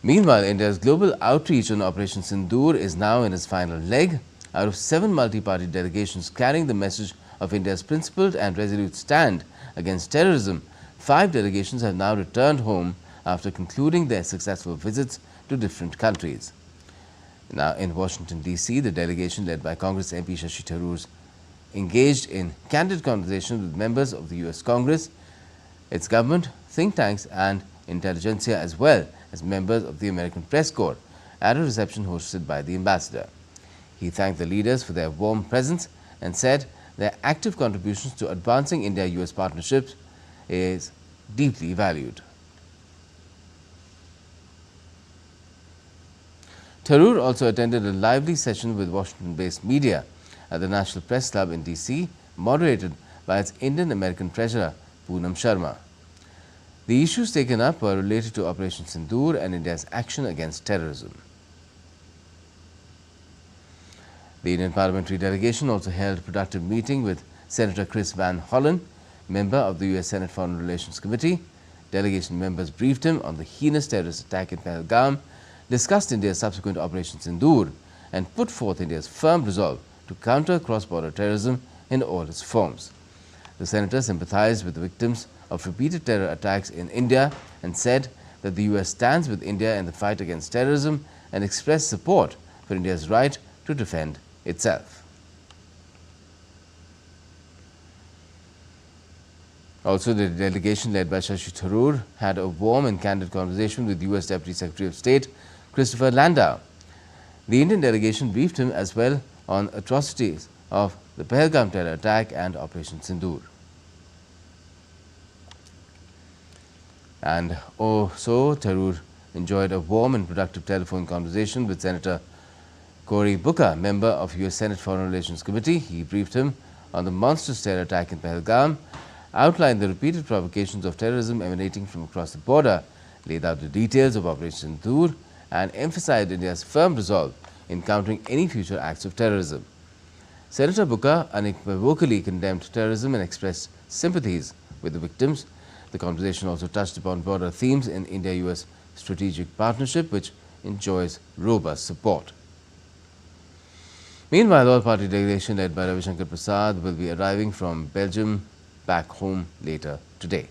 Meanwhile, India's global outreach on Operation Sindoor is now in its final leg. Out of 7 multi-party delegations carrying the message of India's principled and resolute stand against terrorism, 5 delegations have now returned home after concluding their successful visits to different countries. Now, in Washington, D.C., the delegation led by Congress MP Shashi Tharoor engaged in candid conversations with members of the U.S. Congress, its government, think tanks and intelligentsia, as well as members of the American Press Corps, at a reception hosted by the ambassador. He thanked the leaders for their warm presence and said their active contributions to advancing India-US partnerships is deeply valued. Tharoor also attended a lively session with Washington-based media at the National Press Club in D.C., moderated by its Indian-American treasurer, Poonam Sharma. The issues taken up were related to Operation Sindoor and India's action against terrorism. The Indian parliamentary delegation also held a productive meeting with Senator Chris Van Hollen, member of the U.S. Senate Foreign Relations Committee. Delegation members briefed him on the heinous terrorist attack in Pahalgam, discussed India's subsequent Operation Sindoor, and put forth India's firm resolve to counter cross-border terrorism in all its forms. The senator sympathized with the victims of repeated terror attacks in India and said that the U.S. stands with India in the fight against terrorism and expressed support for India's right to defend itself. Also, the delegation led by Shashi Tharoor had a warm and candid conversation with U.S. Deputy Secretary of State Christopher Landau. The Indian delegation briefed him as well on atrocities of the Pahalgam terror attack and Operation Sindoor. And so Tharoor enjoyed a warm and productive telephone conversation with Senator Cory Booker, member of U.S. Senate Foreign Relations Committee. He briefed him on the monstrous terror attack in Pahalgam, outlined the repeated provocations of terrorism emanating from across the border, laid out the details of Operation Sindoor, and emphasized India's firm resolve in countering any future acts of terrorism. Senator Booker unequivocally condemned terrorism and expressed sympathies with the victims. The conversation also touched upon broader themes in India-US strategic partnership, which enjoys robust support. Meanwhile, all-party delegation led by Ravi Shankar Prasad will be arriving from Belgium back home later today.